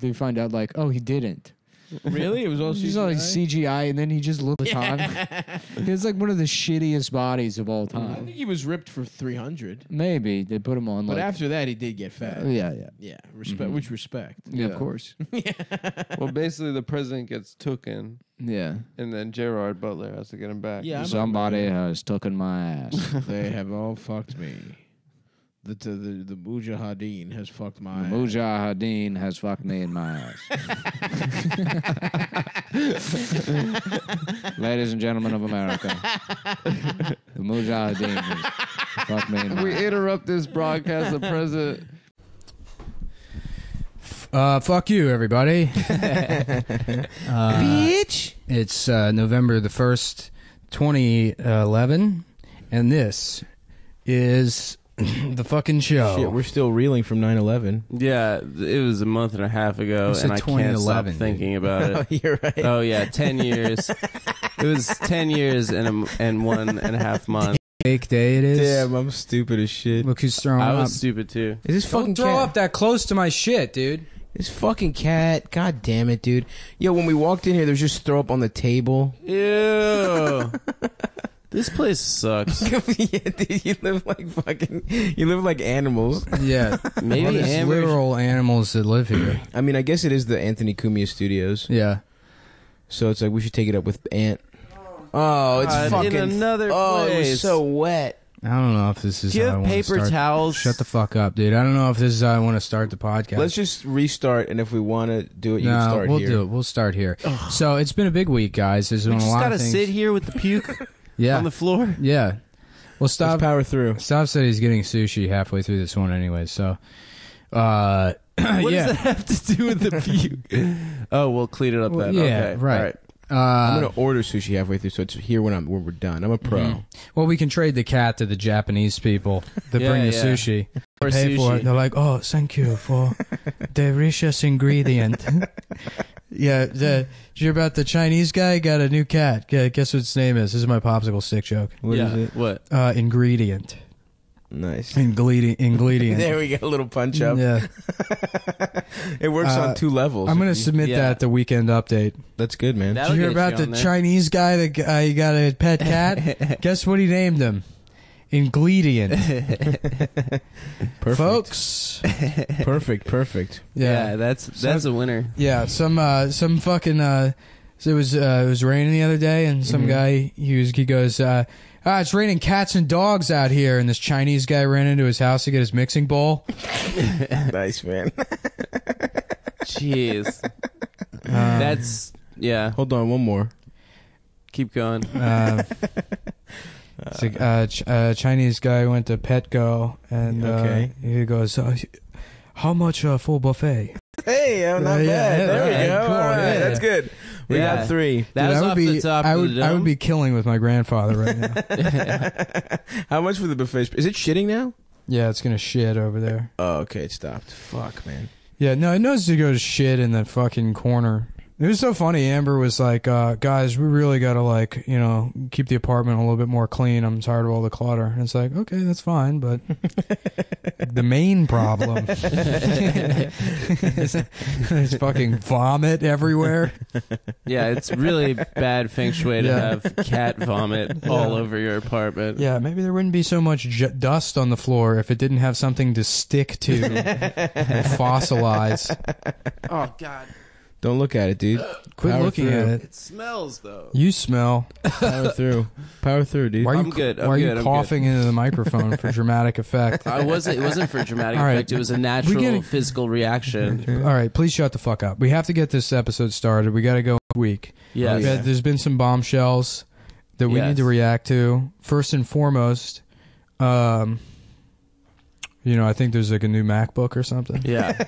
they find out like, oh, he didn't. Really? It was all CGI? He's all like CGI, and then he just looked the time. It's like one of the shittiest bodies of all I time. think he was ripped for 300. Maybe they put him on. But like, after that, he did get fat. yeah. Respect. Which respect. Yeah, Yeah. of course. Well, basically, the president gets taken, Yeah. and then Gerard Butler has to get him back. Yeah, Somebody has taken my ass. They have all fucked me. The Mujahideen has fucked my ass. Mujahideen has fucked me in my ass. Ladies and gentlemen of America, the Mujahideen has fucked me in my We ass. interrupt this broadcast. The president. Fuck you, everybody. Bitch! It's November the 1st, 2011, and this is the fucking show. Shit, we're still reeling from 9/11. Yeah, it was a month and a half ago, You said and I can't stop 2011, thinking about it. You're right. Oh yeah, 10 years. It was 10 years and 1.5 months. Fake day it is. Damn, I'm stupid as shit. Look who's throwing I up. was stupid too. Is this fucking Don't throw cat? up that close to my shit, dude. This fucking cat. God damn it, dude. Yo, when we walked in here, there's just throw up on the table. Ew. This place sucks. Yeah, dude, you live like animals. Yeah. Maybe Well, there's Amber's- literal animals that live here. I mean, I guess it is the Anthony Cumia Studios. Yeah. So it's like we should take it up with Ant. Oh, it's God, fucking. in another oh, it place. was so wet. I don't know if this is Do you how I have want to paper start. towels? Shut the fuck up, dude. I don't know if this is how I want to start the podcast. Let's just restart, and if we want to do it, you no, can start we'll here. do it. We'll start here. So it's been a big week, guys. There's We been a just lot gotta of things. sit here with the puke Yeah. on the floor. Yeah. Well, Let's stop. power through. Stop said he's getting sushi halfway through this one anyway. So, What yeah. does that have to do with the puke? Oh, we'll clean it up Well, then. yeah, Okay. right. All right. I'm gonna order sushi halfway through, so it's here when we're done. I'm a pro. Well, we can trade the cat to the Japanese people that Yeah, bring the yeah. sushi. Or Pay for sushi. it. They're like, oh, thank you for the richest ingredient. Yeah, you're about the Chinese guy got a new cat. Guess what its name is? This is my popsicle stick joke. What is Yeah. it? What? Ingredient. Nice. Ingredient. There we go. A little punch up. Yeah. It works on two levels. I'm going to submit Yeah. that the weekend update. That's good, man. That'll Did you hear get about you the on there. Chinese guy that he got a pet cat? Guess what he named him? Ingredient. Perfect. Folks. Perfect. Yeah, that's a winner. Yeah, some fucking so it was raining the other day, and some guy he goes it's raining cats and dogs out here, and this Chinese guy ran into his house to get his mixing bowl. Nice, man. Jeez. That's yeah. Hold on, one more. Keep going. It's a Chinese guy went to Petco, and Okay. he goes, how much full buffet? Hey, not bad. yeah, There we right, go. cool, All right, yeah. that's good. We Yeah. got 3. That was Dude, off the top I of would the dome. I would be killing with my grandfather right now. How much for the buffet? Is it shitting now? Yeah, it's gonna shit over there. Oh, okay, it stopped. Fuck, man. Yeah, no, it knows to go to shit in that fucking corner. It was so funny. Amber was like, guys, we really got to, keep the apartment a little bit more clean. I'm tired of all the clutter. And it's like, okay, that's fine. But the main problem is fucking vomit everywhere. Yeah, it's really bad feng shui to Yeah. have cat vomit all over your apartment. Yeah, maybe there wouldn't be so much dust on the floor if it didn't have something to stick to and fossilize. Oh God, Don't look at it, dude. Quit Power looking through. at it. it smells though. You smell. Power through. Power through, dude. Why are you, I'm good, I'm why are good, you I'm coughing into the microphone for dramatic effect? It wasn't for dramatic All right. effect. It was a natural getting- physical reaction. All right, please shut the fuck up. We have to get this episode started. We got to go next week. Yes. yeah. There's been some bombshells that we Yes. need to react to. First and foremost, I think there's like a new MacBook or something. Yeah.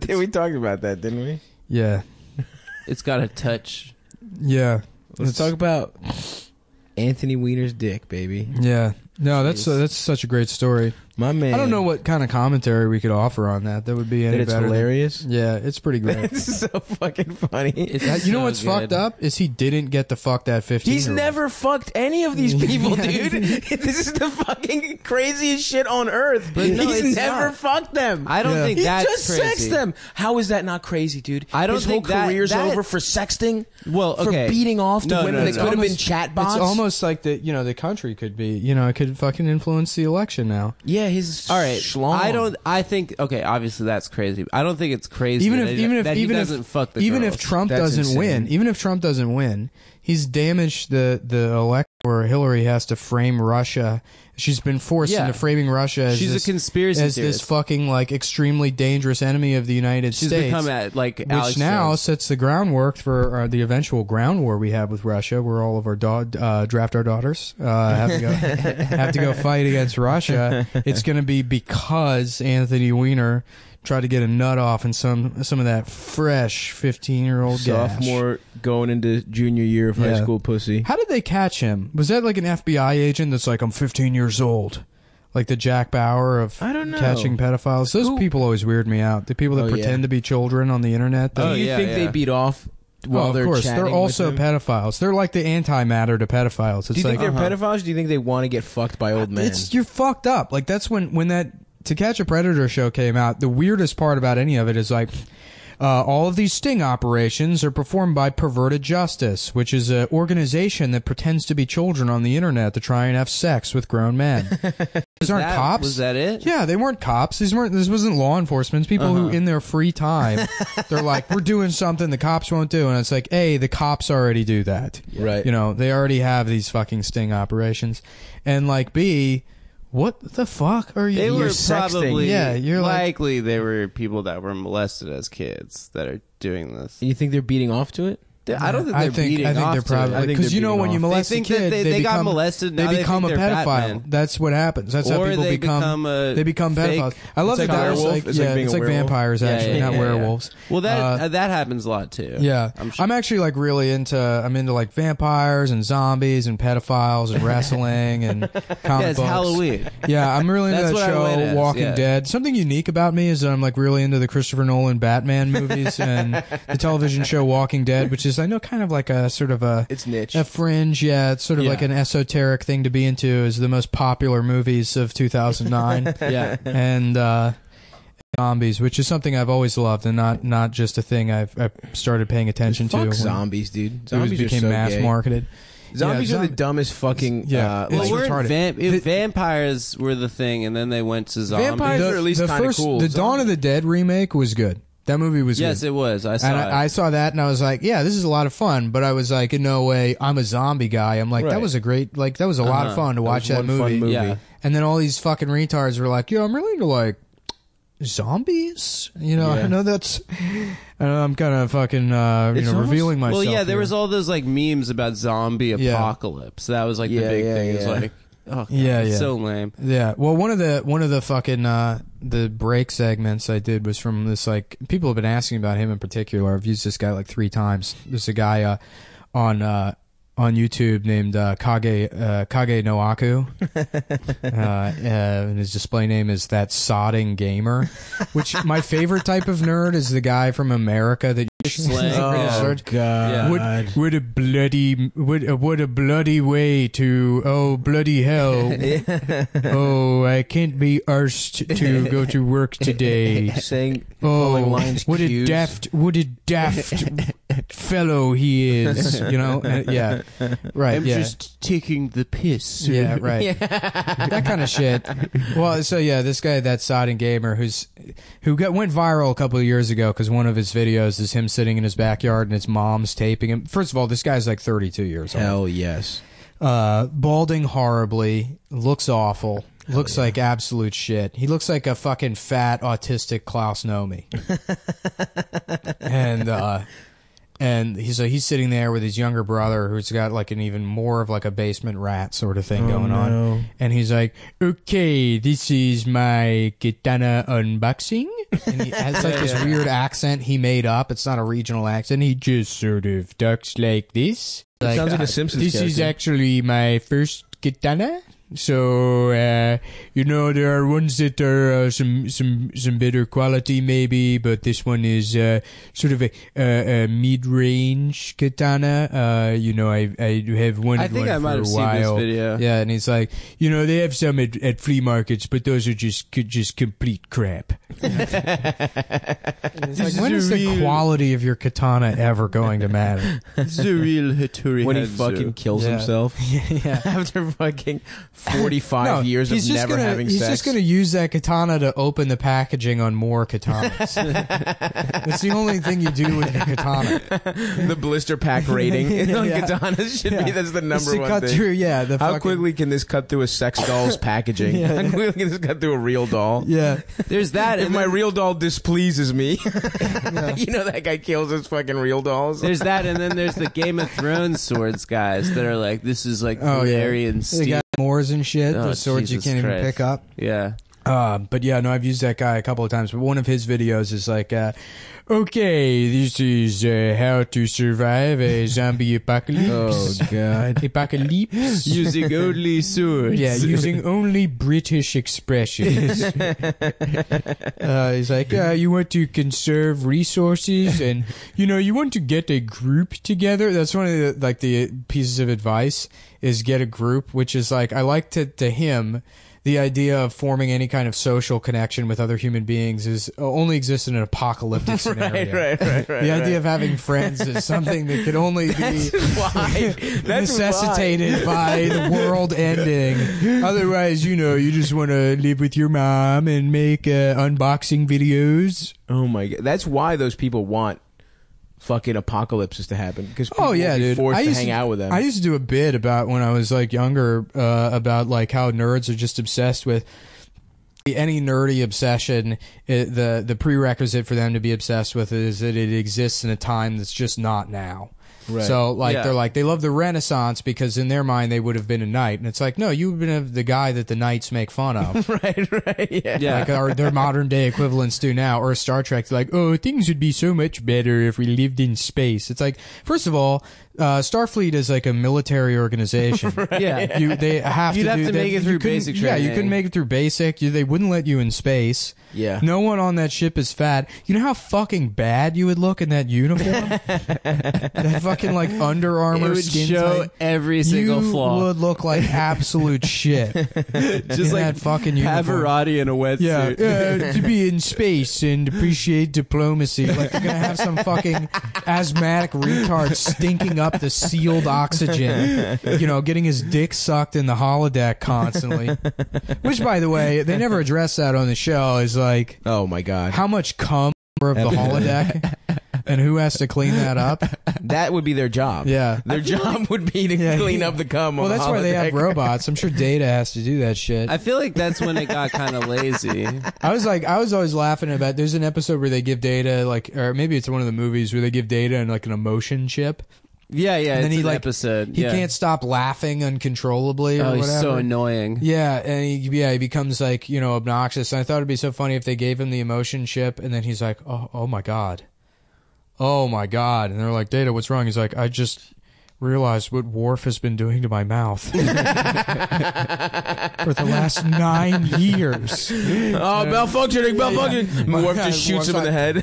We talked about that, didn't we? Yeah. It's got a touch. Yeah. Let's talk about Anthony Weiner's dick, baby. Yeah. No, that's such a great story. My man. I don't know what kind of commentary we could offer on that. That would be any That it's better. hilarious. Yeah, it's pretty great. This is so fucking funny. You know what's fucked up is he didn't get to fuck that 15. He's never fucked any of these people, dude. This is the fucking craziest shit on earth. But no, He's it's never not. fucked them. I don't think He that's just crazy. sexed them. How is that not crazy, dude? I don't His think whole career's that- over for sexting. Well, okay. For beating off to No, women no, that no. could have been Almost- chat bots. It's almost like the country could be, it could fucking influence the election now. Yeah, his All right, schlong. I think okay. Obviously, that's crazy. I don't think it's crazy. Even that if he doesn't fuck the even girls. if Trump That's doesn't insane. win, even if Trump doesn't win, he's damaged the election where Hillary has to frame Russia. She's been forced Yeah. into framing Russia as She's this, a conspiracy as theorist. this fucking like extremely dangerous enemy of the United She's States. become at like Which Alex now Jones. sets the groundwork for the eventual ground war we have with Russia, where all of our draft our daughters have to go fight against Russia. It's going to be because Anthony Weiner tried to get a nut off in some of that fresh 15-year-old gash. sophomore going into junior year of high Yeah. school pussy. How did they catch him? Was that like an FBI agent that's like, I'm 15 years old? Like the Jack Bauer of I don't know. catching pedophiles. Those people always weird me out. The people that Oh, yeah. pretend to be children on the internet. Do Oh, you yeah, think yeah. they beat off while of they're course, chatting they're also with them? pedophiles. They're like the antimatter to pedophiles. It's Do you like think they're pedophiles? Or do you think they want to get fucked by old men? you're fucked up. Like that's when that To Catch a Predator show came out. The weirdest part about any of it is like all of these sting operations are performed by Perverted Justice, which is an organization that pretends to be children on the internet to try and have sex with grown men. These aren't cops. Was that it? Yeah, they weren't cops. This wasn't law enforcement. It's people who, in their free time, they're like, we're doing something the cops won't do. And it's like, A, the cops already do that. Right. They already have these fucking sting operations. And like, B, what the fuck are you? They were sexting. probably Yeah, you're like- likely they were people that were molested as kids that are doing this. You think they're beating off to it? I don't think they're beating I think off they're to probably it. I think because they're when beating you off. molest They a think that kid, they got become, molested, They now they become think a they're pedophile. Batman. That's what happens. That's how Or people they become. They become fake- pedophiles. I love It's that like a that was werewolf. like It's like being it's a like werewolf. vampires actually, not werewolves. Well, that happens a lot too. Yeah, I'm sure. I'm actually like really into. I'm into like vampires and zombies and pedophiles and wrestling and comic Yeah, it's books. Halloween. Yeah, I'm really into That's that what I went show, as, Walking yeah. Dead. Something unique about me is that I'm like really into the Christopher Nolan Batman movies and the television show Walking Dead, which is I know kind of like a sort of It's niche. a fringe. Yeah, it's sort of Yeah. like an esoteric thing to be into. Is the most popular movies of 2009 Yeah. and zombies, which is something I've always loved and not just a thing I've started paying attention to. Fuck when zombies, dude. It Zombies became are so mass gay. marketed. Zombies Yeah, are the dumbest fucking. Yeah. Like, It's Well, we're retarded. vampires were the thing, and then they went to zombies. Vampires are at least the kinda first, cool. the Dawn of the Dead remake was good. That movie was Yes, good. it was. I saw And it. I saw that and I was like, yeah, this is a lot of fun. But I was like, in no way, I'm a zombie guy. I'm like, that Right. was a great, like, that was a lot of fun to watch was that one fun movie. Yeah. And then all these fucking retards were like, yeah, I'm really into like zombies. Yeah. I know that's, I know I'm kind of fucking, It's almost- revealing myself. Well, yeah, there here. was all those like memes about zombie Yeah. apocalypse. That was like the Yeah, big yeah, thing. It was yeah. like, oh, God, Yeah, it's yeah. so lame. Yeah. Well, one of the fucking the break segments I did was from this like people have been asking about him in particular. I've used this guy like 3 times. There's a guy on YouTube named Kage no Aku. And his display name is That Sodding Gamer, which my favorite type of nerd is the guy from America that Slang. Oh Yeah. God! Yeah. what a bloody way to bloody hell. Oh, I can't be arsed to go to work today. Saying Oh, calling lines what a cues. daft fellow he is. Yeah, right. I'm yeah. just taking the piss. Yeah, right. That kind of shit. Well, so yeah, this guy, That Sodding Gamer, who went viral a couple of years ago because one of his videos is him sitting in his backyard and his mom's taping him. First of all, this guy's like 32 years old. Hell yes. Balding horribly, looks awful. Looks like absolute shit. He looks like a fucking fat autistic Klaus Nomi. And he's sitting there with his younger brother who's got like an even more of like a basement rat sort of thing going on. And he's like, okay, this is my katana unboxing. And he has like this weird accent he made up. It's not a regional accent. He just sort of talks like this. Sounds like a Simpsons This is character. actually my first katana. So, there are ones that are some better quality maybe, but this one is sort of a mid-range katana. I have one I think I might have seen this video. Yeah, and he's like, they have some at flea markets, but those are just complete crap. It's like, when is the quality of your katana ever going to matter? This is a real Hattori When he Hanzo. fucking kills Yeah. himself Yeah. after fucking 45 years of he's just never gonna, having he's sex. just going to use that katana to open the packaging on more katanas. That's the only thing you do with your katana. The blister pack rating on Yeah. katanas should be that's the It's number to one cut thing. through, yeah. The How fucking, quickly can this cut through a sex doll's packaging? Yeah. How quickly can this cut through a real doll? Yeah. There's that. If And my then real doll displeases me, that guy kills his fucking real dolls. there's that, and then there's the Game of Thrones swords guys that are like, this is like Oh, yeah. Valyrian They steel. got Moors and shit. Oh, The swords Jesus you can't Christ. even pick up. Yeah. But yeah, no, I've used that guy a couple of times. But one of his videos is like, okay, this is how to survive a zombie apocalypse. Oh god. Apocalypse. Using only swords. Yeah, using only British expressions. He's like, you want to conserve resources, and you want to get a group together. That's one of the pieces of advice is get a group, which is like I like to him. The idea of forming any kind of social connection with other human beings is only exists in an apocalyptic scenario. Right. The idea of having friends is something that could only be Why? That's necessitated by the world ending. Otherwise, you just want to live with your mom and make unboxing videos. Oh my god. That's why those people want fucking apocalypses to happen, because people Oh yeah, will be dude. forced I to used hang out with them. I used to do a bit about when I was like younger about like how nerds are just obsessed with any nerdy obsession. The prerequisite for them to be obsessed with it is that it exists in a time that's just not now. Right. So like Yeah. they're like they love the Renaissance because in their mind they would have been a knight, and it's like no, you've been the guy that the knights make fun of. right, yeah. Yeah. Like our their modern day equivalents do now, or Star Trek, like, oh, things would be so much better if we lived in space. It's like, first of all, Starfleet is like a military organization. Yeah. They have You'd to have do to that. make it You through couldn't- basic Yeah, you training. couldn't make it through basic. They wouldn't let you in space. Yeah. No one on that ship is fat. You know how fucking bad you would look in that uniform? That fucking like Under It Armour would skin show tight. every single You flaw. would look like absolute shit. Just in like that fucking uniform. Pavarotti in a wetsuit. Yeah, to be in space and appreciate diplomacy. Like you're gonna have some fucking asthmatic retard stinking up the sealed oxygen, getting his dick sucked in the holodeck constantly. Which, by the way, they never address that on the show. Is like Oh my god. how much cum of the holodeck, and who has to clean that up? That would be their job. Yeah. Their job would be to Yeah. clean up the cum. Well, on that's the why they have holodeck. robots. I'm sure Data has to do that shit. I feel like that's when it got kind of lazy. I was always laughing about. There's an episode where they give Data or maybe it's one of the movies where they give Data and like an emotion chip. Yeah, And then it's he an like episode. He yeah. can't stop laughing uncontrollably or Oh, whatever. he's so annoying. Yeah, and he becomes like obnoxious. And I thought it'd be so funny if they gave him the emotion chip, and then he's like, oh my god, and they're like, Data, what's wrong? He's like, I just realized what Worf has been doing to my mouth for the last 9 years. Oh, malfunctioning. Worf just shoots him in the head.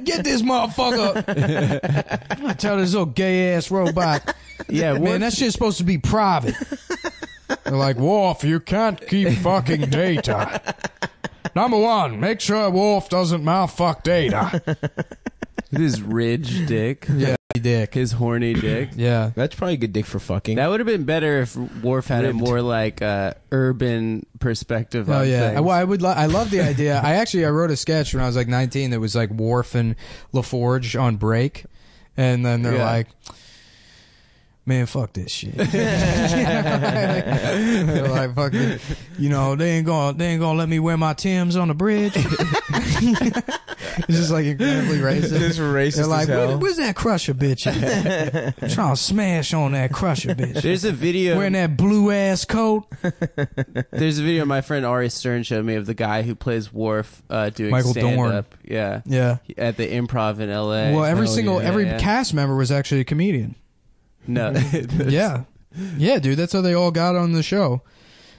Get this motherfucker! I'm gonna tell this little gay ass robot. Yeah, Man, that shit's supposed to be private. They're like, Worf, you can't keep fucking Data. Number one, make sure Worf doesn't mouthfuck Data. his ridge dick. Yeah, dick. His horny dick. Yeah. That's probably a good dick for fucking. That would have been better if Worf had a more like urban perspective. Oh on yeah. things. Well, I love the idea. I wrote a sketch when I was like 19 that was like Worf and LaForge on break, and then they're Yeah. like, man, fuck this shit. They're like, fucking, they ain't gonna let me wear my Timbs on the bridge. It's just like incredibly racist. This racist They're like, as hell. where's that Crusher bitch at? I'm trying to smash on that Crusher bitch. There's a video. Wearing that blue ass coat. There's a video my friend Ari Stern showed me of the guy who plays Worf doing Michael stand Dorn. up. Yeah. Yeah. At the Improv in L.A. Well, every yeah. cast member was actually a comedian. No. Yeah. Yeah, dude, that's how they all got on the show.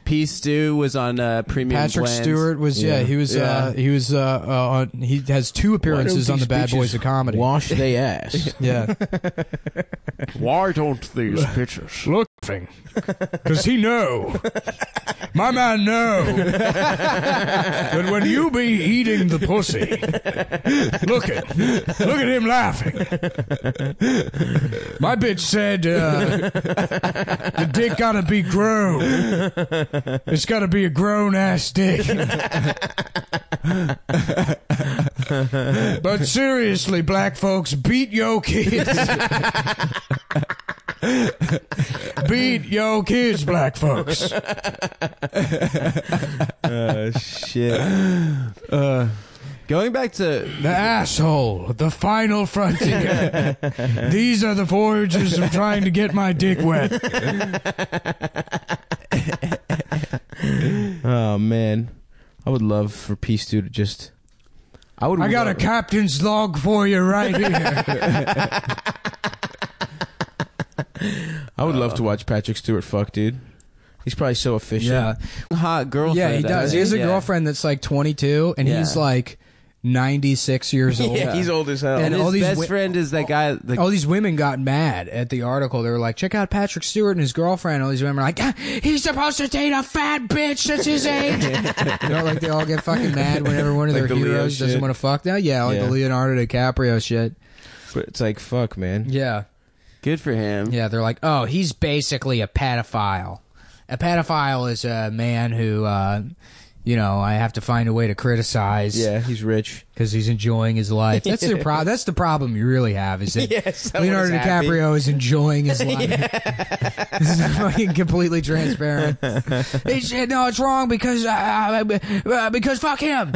P. Stu was on Premium Patrick Blends. Stewart was he was he has 2 appearances on the Bad Boys of Comedy. Wash they ass. Yeah. Why don't these bitches? Looking. Because he know. My man know. That when you be eating the pussy, look at him laughing. My bitch said the dick gotta be grown. It's gotta be a grown ass dick. But seriously, black folks, beat yo kids. Beat yo kids, black folks. Shit. Going back to The asshole, the final frontier. These are the voyages of trying to get my dick wet. Oh man, I would love for Peace Dude to just. I got a captain's log for you right here. I would love to watch Patrick Stewart fuck, dude. He's probably so efficient. Yeah, hot girlfriend. yeah, he does. He has a Yeah. girlfriend that's like 22, and he's like 96 years old. Yeah, he's old as hell. And all his these best friend is that guy. All these women got mad at the article. They were like, check out Patrick Stewart and his girlfriend. All these women are like, he's supposed to date a fat bitch that's his age. You know, like they all get fucking mad whenever one of Like their the Leo heroes doesn't shit. want to fuck that. Yeah, like Yeah. the Leonardo DiCaprio shit. But it's like, fuck, man. Yeah. Good for him. Yeah, they're like, oh, he's basically a pedophile. A pedophile is a man who, I have to find a way to criticize. Yeah, he's rich. Because he's enjoying his life. That's the that's the problem you really have is that Leonardo DiCaprio is enjoying his life. This is fucking completely transparent. He said, no, it's wrong because fuck him.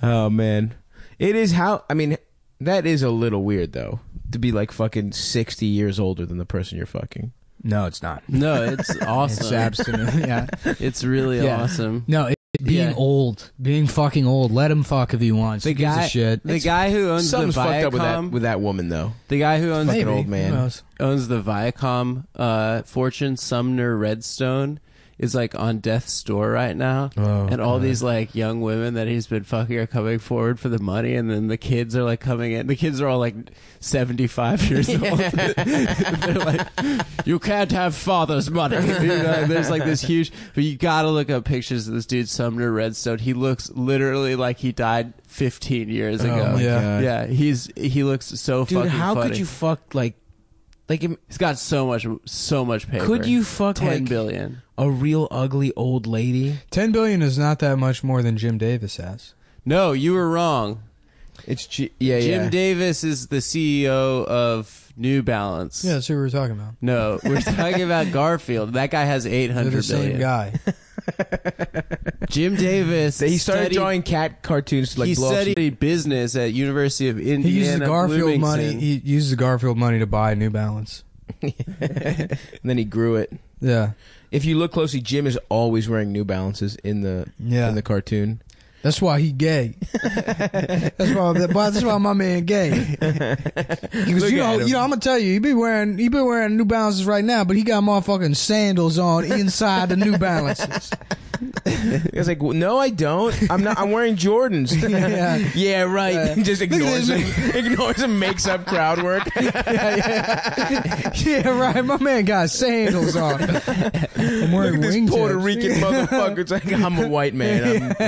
Oh man, it is how. I mean, that is a little weird though, to be like fucking 60 years older than the person you're fucking. No, it's not. No, it's awesome. It's absolutely, yeah. It's really Yeah. awesome. No, being old. Being fucking old. Let him fuck if he wants. The Who gives a guy, shit. the guy who owns the Something's fucked up Viacom, with that woman though. the guy who owns Fucking Maybe. old man. Who knows? owns the Viacom fortune, Sumner Redstone, is like on death's door right now. Oh, and all these like young women that he's been fucking are coming forward for the money, and then the kids are like coming in. The kids are all like 75 years old. They're like, you can't have father's money. There's like this huge, but you gotta look up pictures of this dude, Sumner Redstone. He looks literally like he died 15 years ago. Oh my Yeah. God. Yeah, he looks so Dude, fucking how funny. could you fuck like He's got so much paper. could you fuck 10 like billion. a real ugly old lady? 10 billion is not that much more than Jim Davis has. No, you were wrong. It's Jim Jim Davis is the CEO of New Balance. Yeah, that's who we were talking about. No, we're talking about Garfield. That guy has They're 800 the same billion. guy. Jim Davis. He started studied- drawing cat cartoons to like he blow up some- studied business at University of Indiana. He used the Garfield Bloomington. money. He used the Garfield money to buy New Balance. and then he grew it. Yeah. If you look closely, Jim is always wearing New Balances in the cartoon. That's why he gay. that's why my man gay. Because Look at him. I'm gonna tell you, he be wearing New Balances right now, but he got motherfucking sandals on inside the New Balances. He was like, "No, I don't. I'm not. I'm wearing Jordans." Yeah. Yeah, right. Just ignores Look him. at Ignores him. Makes up crowd work. Yeah, right. My man got sandals on. I'm wearing Look at this wingtips. Puerto Rican motherfucker. It's like, I'm a white man. I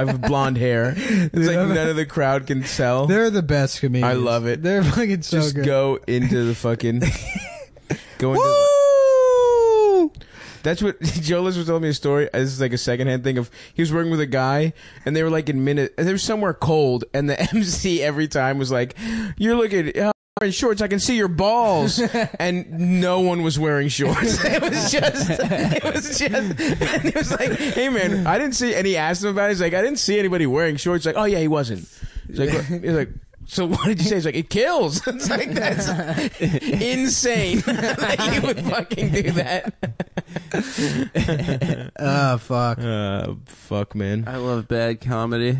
have blonde hair. It's like none of the crowd can tell. They're the best comedians. I love it. They're fucking so Just good. go into the fucking. Go into. Woo! That's what Joe Liz was telling me a story. This is like a secondhand thing of he was working with a guy and they were like in minute. They were somewhere cold and the MC every time was like, "You're looking wearing shorts. I can see your balls." And no one was wearing shorts. It was just. And he was like, "Hey man, I didn't see." And he asked him about it. He's like, "I didn't see anybody wearing shorts." Like, "Oh yeah, he wasn't." He's like. So what did you say? He's like, it kills. It's like, that's insane that you would fucking do that. Oh, fuck. Fuck, man. I love bad comedy.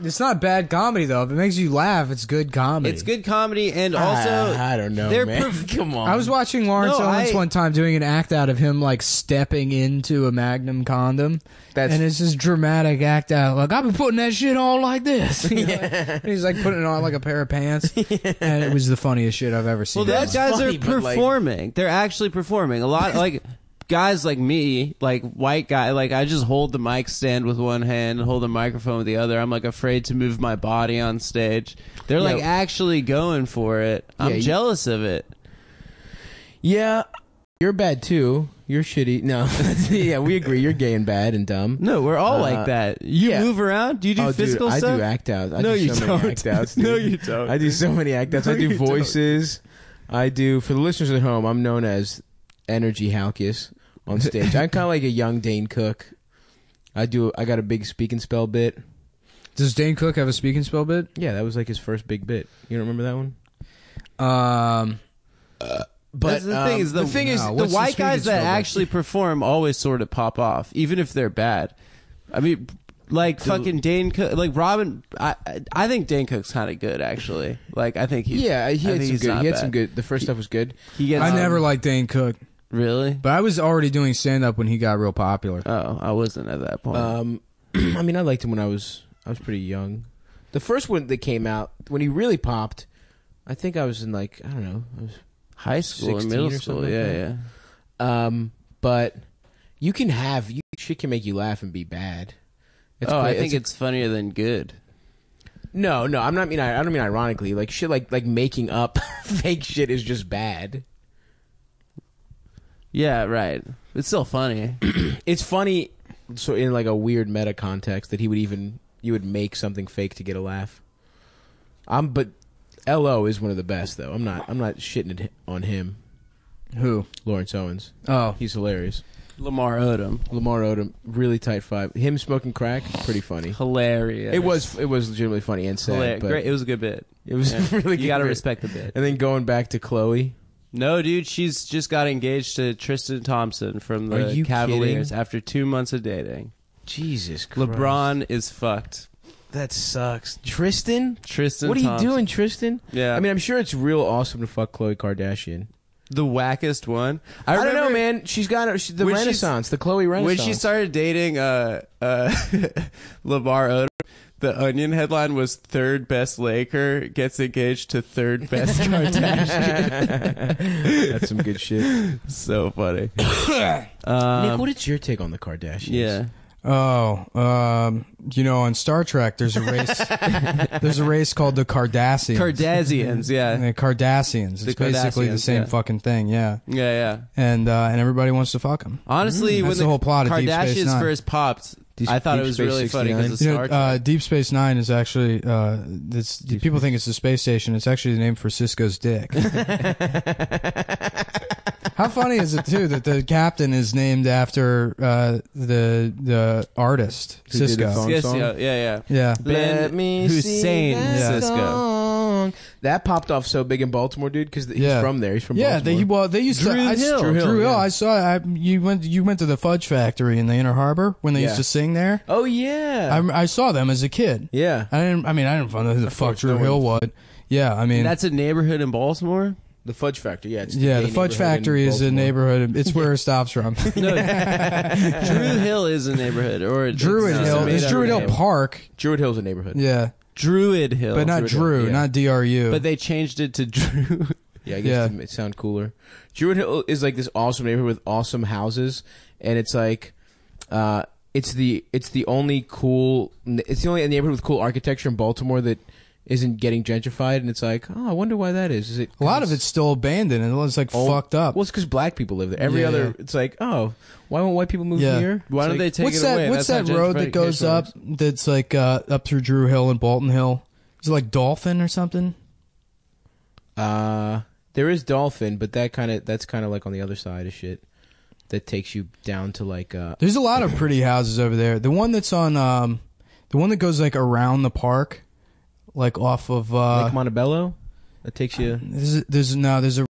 It's not bad comedy though. If it makes you laugh, it's good comedy. It's good comedy, and also I don't know, they're man. Come on. I was watching Lawrence No, Owens I- one time doing an act out of him like stepping into a Magnum condom. That's- and it's this dramatic act out. Like, I've been putting that shit on like this. You know? And he's like putting it on like a pair of pants. And it was the funniest shit I've ever seen. Well, those guys funny, are but, like- performing. They're actually performing. A lot like guys like me, like white guy, like I just hold the mic stand with one hand and hold the microphone with the other. I'm like afraid to move my body on stage. They're like actually going for it. I'm jealous of it. Yeah, you're bad too. You're shitty. No, yeah, we agree. You're gay and bad and dumb. No, we're all like that. You yeah. move around? Do you do physical dude, stuff? I do act outs. I No, do you so don't. many act outs. No, dude. you don't. I do so many act outs. No, I do you don't. voices. I do, for the listeners at home, I'm known as Energy Halkias on stage. I'm kind of like a young Dane Cook. I got a big speak and spell bit. Does Dane Cook have a speak and spell bit? Yeah, that was like his first big bit. You don't remember that one? But that's the thing is the what's the white speak guys and that spell bit? actually perform always sort of pop off, even if they're bad. I mean, like fucking Dane Cook, like Robin. I think Dane Cook's kind of good actually. Like I think he's He I had think some he's good. not He had bad. some good. The first stuff was good. He gets. I never liked Dane Cook, really. but I was already doing stand up when he got real popular. Oh, I wasn't at that point. I mean, I liked him when I was pretty young. The first one that came out when he really popped, I think I was in like I don't know, I was High school or 16 middle or school, something like yeah, that. yeah. But shit can make you laugh and be bad. I think it's funnier than good. No, I'm not I don't mean ironically. Like shit like making up fake shit is just bad. Yeah, right. It's still funny. It's funny so in like a weird meta context that you would make something fake to get a laugh. But LO is one of the best though. I'm not shitting it on him. Who? Lawrence Owens. Oh, He's hilarious. Lamar Odom, Lamar Odom, really tight five. Him smoking crack, pretty funny. hilarious. It was legitimately funny and sad. hilarious. But Great. It was a good bit. It was Yeah. really good. You got to bit. respect the bit. And then going back to Chloe. No, dude, she's just got engaged to Tristan Thompson from Are the you Cavaliers kidding? after 2 months of dating. Jesus Christ. LeBron is fucked. That sucks. Tristan? Tristan What are you Thompson. doing, Tristan? Yeah. I mean, I'm sure it's real awesome to fuck Khloe Kardashian. The wackest one. I don't know, remember man. She's got the when she's- Renaissance, the Khloe Renaissance. When she started dating LeVar Odom, the Onion headline was third best Laker gets engaged to third best Kardashian. That's some good shit. So funny. Nick, what is your take on the Kardashians? Yeah. Oh, on Star Trek, there's a race. There's a race called the Cardassians. Kardashians, yeah. The Cardassians. It's The basically the Kardashians, same yeah. fucking thing. Yeah, Yeah. and everybody wants to fuck them. Honestly, That's when the whole plot of Deep Space Kardashians Nine. first popped, Deep- I thought Deep it was Space really funny 69. because of Star Trek. Deep Space Nine is actually people think it's the space station. It's actually the name for Cisco's dick. How funny is it too that the captain is named after the artist Who did the Cisco? phone song? Yeah. Yeah, Ben Hussein that Cisco. song. That popped off so big in Baltimore, dude, because he's Yeah. from there. He's from yeah. Baltimore. They used Drew to. Hill. Drew Hill. yeah. I saw. You went to the Fudge Factory in the Inner Harbor when they Yeah. used to sing there. Oh yeah, I saw them as a kid. yeah. I didn't know who the fuck course, Drew no Hill one- was. Yeah, I mean, That's a neighborhood in Baltimore? The Fudge Factory. Yeah, it's the gay Fudge neighborhood Factory in is a Baltimore. neighborhood. It's where it stops from. No, Drew Hill is a neighborhood. Or Druid it's Hill. made It's up Druid Hill name. Park. Druid Hill's a neighborhood. Yeah, Druid Hill. but not Druid Hill, Drew, yeah. not DRU. But they changed it to Drew. Yeah, I guess Yeah. to make it sound cooler. Druid Hill is like this awesome neighborhood with awesome houses, and it's like, it's the only neighborhood with cool architecture in Baltimore that isn't getting gentrified, and it's like, oh, I wonder why that is. Is it a lot of it's still abandoned and it's like old- fucked up. Well, it's because black people live there. Every Yeah, other, yeah. it's like, oh, why won't white people move Yeah. here? Why It's don't like, they take What's it that? away? What's That's that how road that goes gentrification up? works. That's like up through Drew Hill and Bolton Hill. Is it like Dolphin or something? There is Dolphin, but that's kind of like on the other side of shit. That takes you down to like There's a lot of pretty houses over there. The one that's on the one that goes like around the park, like off of Lake Montebello. That takes you. there's a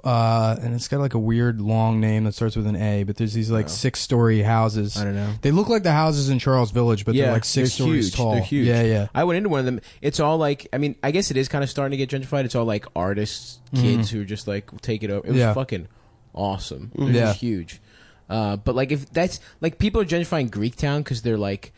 and it's got like a weird long name that starts with an A, but there's these like 6-story houses. I don't know. They look like the houses in Charles Village, but they're like 6 stories huge. tall. They're huge. Yeah. I went into one of them. It's all like, I mean, I guess it is kind of starting to get gentrified. It's all like artists, kids who just like take it over. It was fucking awesome. It was huge. But like, if that's like, people are gentrifying Greektown because they're like,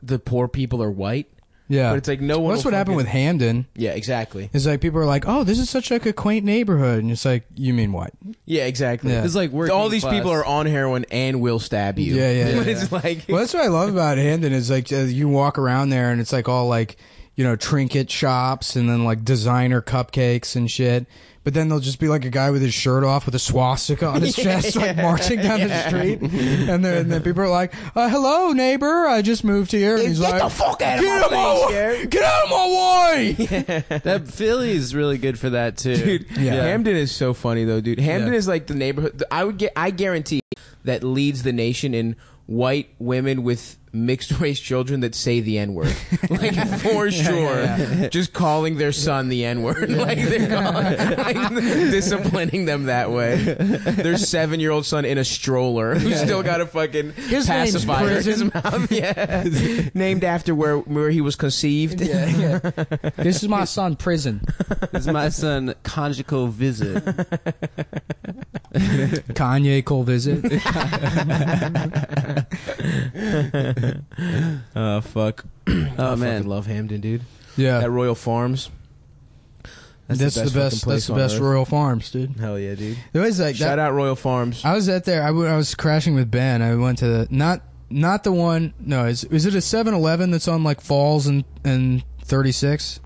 the poor people are white. Yeah. But it's like no one. That's what happened with Hamden. Yeah, exactly. It's like people are like, "Oh, this is such like a quaint neighborhood," and it's like, "You mean what?" Yeah, exactly. Yeah. It's like all these class. people are on heroin and will stab you. Yeah. But it's like, Well, that's what I love about Hamden is like you walk around there and it's like all like, you know, trinket shops and then like designer cupcakes and shit. But then there'll just be like a guy with his shirt off with a swastika on his chest, like marching down the street, and then people are like, "Hello, neighbor, I just moved here." And he's like, the fuck out of "Get my face, get out of my way!" That Philly's really good for that too. dude, Yeah. Hamden is so funny though, dude. Hamden Yeah. is like the neighborhood. I guarantee that leads the nation in white women with mixed race children that say the N-word. Like, for sure. Just calling their son the N-word. Like, they're like, disciplining them that way. Their 7-year-old son in a stroller who's still got a fucking His name's pacifier in his Prison. mouth. Yeah. Named after where he was conceived. This is my son, Prison. This is my son, conjugal visit. Kanye Cole visit. Oh, fuck. Oh man, Fucking love Hamden, dude. Yeah, At Royal Farms. that's the fucking best. place That's the on best earth. Royal Farms, dude. Hell yeah, dude. It was like Shout that. out Royal Farms. I was at there. I was crashing with Ben. I went to the not the one. No, is it a 7-Eleven that's on like Falls and 36?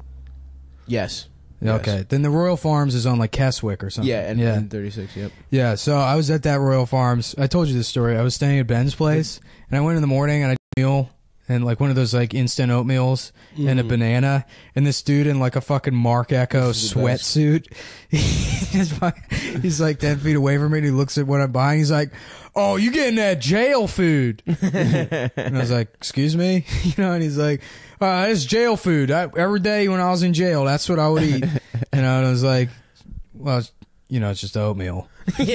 Yes. Yeah, Yes. okay. Then the Royal Farms is on like Keswick or something. Yeah, and 36, yep. Yeah, so I was at that Royal Farms. I told you this story. I was staying at Ben's place, and I went in the morning and I had a meal and like one of those like instant oatmeals and a banana, and this dude in like a fucking Mark Echo This is the best. sweatsuit. He's like 10 feet away from me, and he looks at what I'm buying. He's like, "Oh, you getting that jail food?" And I was like, "Excuse me?" You know, and he's like, "It's jail food. Every day when I was in jail, that's what I would eat." And I was like, "Well, you know, it's just oatmeal." I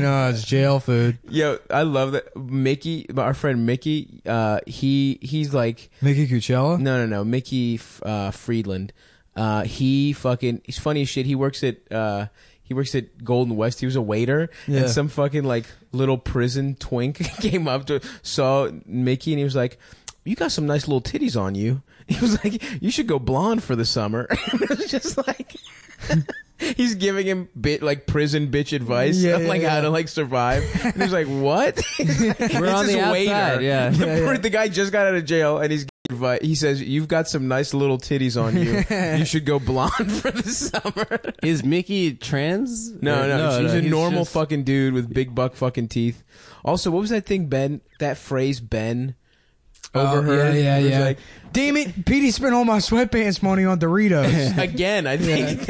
know, it's jail food. Yo, I love that. Mickey, our friend Mickey, he's like, Mickey Cucella? no, Mickey Friedland. He's funny as shit. He works at Golden West. He was a waiter, Yeah. and some fucking like little prison twink came up saw Mickey, and he was like, "You got some nice little titties on you." He was like, "You should go blonde for the summer." It was just like. He's giving him prison bitch advice Yeah, on yeah, like how yeah. to like survive. And he's like, "What?" we're on the outside. Yeah. The guy just got out of jail and he's giving advice. He says, "You've got some nice little titties on you. You should go blonde for the summer." Is Mickey trans? No, he's a he's normal just- fucking dude with big buck fucking teeth. Also, what was that thing that phrase Ben overheard? Yeah. It was like, Damn it, Petey spent all my sweatpants money on Doritos. again, I think.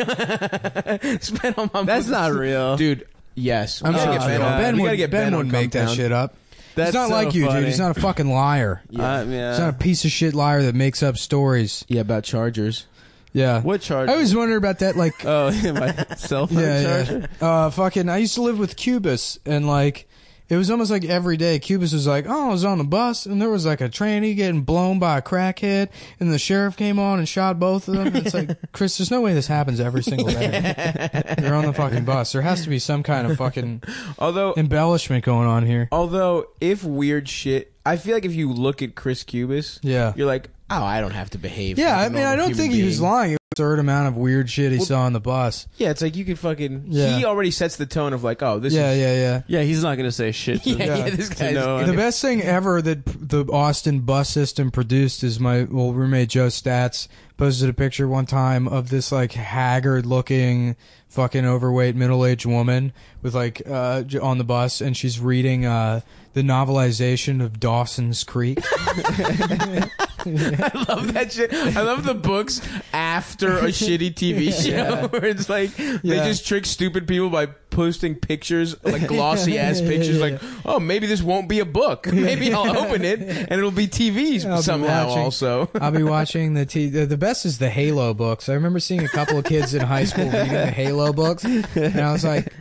Spent on my That's not real. dude. Yes, I'm we sure gotta get Ben on. Ben We would, gotta get Ben on wouldn't make that Compound. shit up. That's He's not so like you, funny. dude. He's not a fucking liar. Yeah. He's not a piece of shit liar that makes up stories. Yeah, about Chargers. Yeah. What charge? I always wondered about that, like, Oh, my cell phone charger. Fucking, I used to live with Cubis, and like, it was almost like every day. Cubis was like, "Oh, I was on the bus, and there was like a tranny getting blown by a crackhead, and the sheriff came on and shot both of them." And it's like, Chris, there's no way this happens every single day. You're on the fucking bus. There has to be some kind of fucking Although, embellishment going on here. if weird shit, I feel like if you look at Chris Cubis, Yeah. you're like, "Oh, I don't have to behave." Yeah, like I a mean, I normal don't think human he was being. lying. It was a certain amount of weird shit he saw on the bus. Yeah, it's like you could fucking. Yeah. He already sets the tone of like, "Oh, this Yeah, is." yeah. Yeah, he's not gonna say shit. To Yeah, this guy's. no The best thing ever that the Austin bus system produced is my old roommate Joe Stats posted a picture one time of this like haggard looking fucking overweight middle-aged woman with like on the bus, and she's reading the novelization of Dawson's Creek. I love that shit. I love the books after a shitty TV show where it's like they just trick stupid people by posting pictures, like glossy ass pictures. Like, oh, maybe this won't be a book. Maybe I'll open it and it'll be TV somehow. Also, I'll be watching the best is the Halo books. I remember seeing a couple of kids in high school reading the Halo books, and I was like,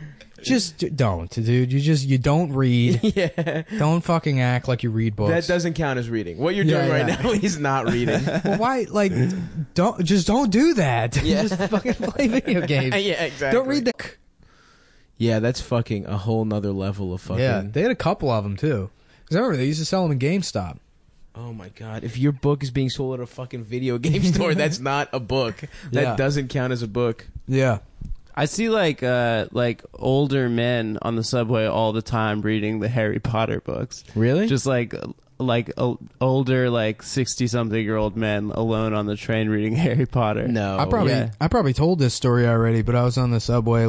just don't, dude. You don't read. Yeah. Don't fucking act like you read books. That doesn't count as reading. What you're doing right now is not reading. Well, why? Like, don't do that. Yeah. Just fucking play video games. Yeah, exactly. Don't read the. Yeah, that's fucking a whole nother level of fucking. Yeah, they had a couple of them too. Because I remember they used to sell them in GameStop. Oh my god! If your book is being sold at a fucking video game store, that's not a book. That doesn't count as a book. Yeah. I see like older men on the subway all the time reading the Harry Potter books. Really? Just like older 60-something-year-old men alone on the train reading Harry Potter. No. I probably told this story already, but I was on the subway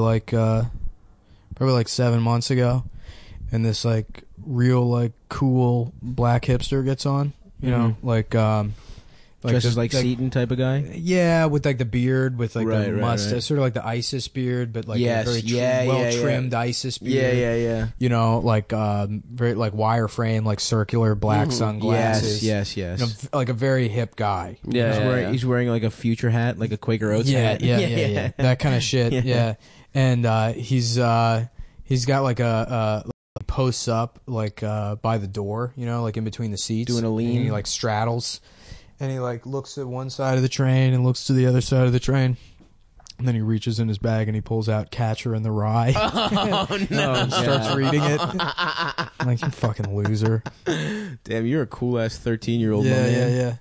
probably 7 months ago, and this real cool black hipster gets on. You know, dresses like Seaton type of guy. Yeah, with the beard, with the Right. mustache, sort of like the ISIS beard, but Yes, a very well trimmed ISIS beard. Yeah. You know, very wireframe, circular black sunglasses. Yes. You know, like a very hip guy. He's wearing like a Future hat, like a Quaker Oats hat. Yeah. That kind of shit. Yeah. And he's got a posts up by the door, you know, in between the seats, doing a lean. And he straddles, and he looks at one side of the train and looks to the other side of the train, and then he reaches in his bag and he pulls out Catcher in the Rye. Oh no! And starts reading it. I'm like, you fucking loser. Damn, you're a cool ass 13-year-old. Yeah.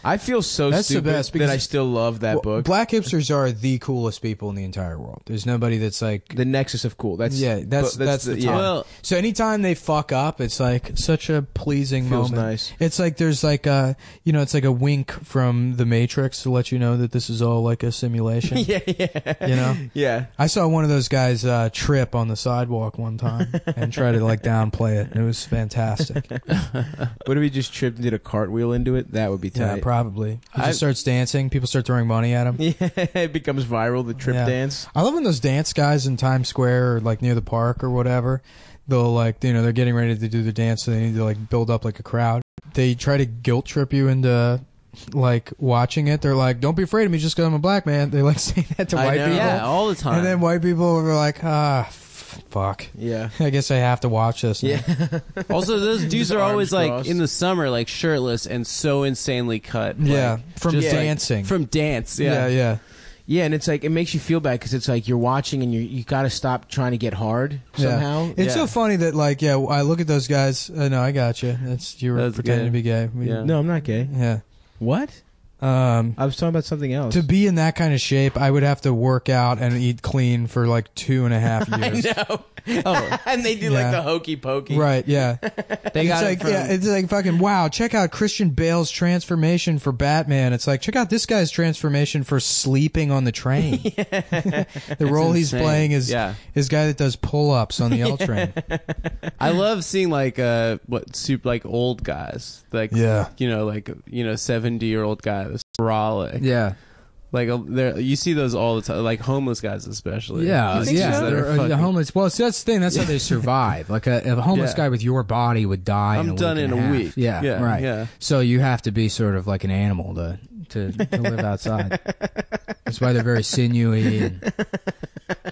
I feel so That's the stupid best, that I still love that book. Black hipsters are the coolest people in the entire world. There's nobody that's The nexus of cool. That's that's the top. Well, So anytime they fuck up, it's such a pleasing Feels moment. nice. It's there's it's like a wink from the Matrix to let you know that this is all a simulation. Yeah. You know? Yeah. I saw one of those guys trip on the sidewalk one time and try to downplay it. It was fantastic. What if he just tripped and did a cartwheel into it? That would be Yeah, tight. probably. He just starts dancing. People start throwing money at him. Yeah, it becomes viral. The trip dance. I love when those dance guys in Times Square or near the park or whatever, they'll they're getting ready to do the dance, so they need to build up a crowd. They try to guilt trip you into watching it. They're like, "Don't be afraid of me just because I'm a black man." They say that to white people. yeah, all the time. And then white people are like, fuck. Yeah. I guess I have to watch this now. Yeah. Also, those dudes Just are always arms crossed. in the summer shirtless and so insanely cut. Yeah, from just, dancing. From dance. Yeah. Yeah. Yeah, and it's it makes you feel bad because it's you're watching and you got to stop trying to get hard somehow. Yeah. It's so funny that I look at those guys. No, I got you. You were That's pretending good. to be gay. Yeah. No, I'm not gay. Yeah. What? I was talking about something else. To be in that kind of shape, I would have to work out and eat clean for 2.5 years. I know. Oh, and they do the hokey pokey. Right, yeah. They got it from, it's fucking wow, check out Christian Bale's transformation for Batman. It's check out this guy's transformation for sleeping on the train. The role he's insane. playing is Yeah. guy that does pull-ups on the L train. I love seeing old guys. 70-year-old guy that's brolic. Yeah. You see those all the time, homeless guys especially. Yeah, You think so? They're, That are fucking- homeless. Well, see, that's the thing. That's how they survive. A homeless guy with your body would die. I'm done in a week. Yeah, right. Yeah. So you have to be sort of like an animal to live outside. That's why they're very sinewy.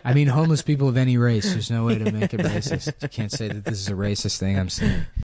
And, homeless people of any race. There's no way to make it racist. You can't say that this is a racist thing I'm saying.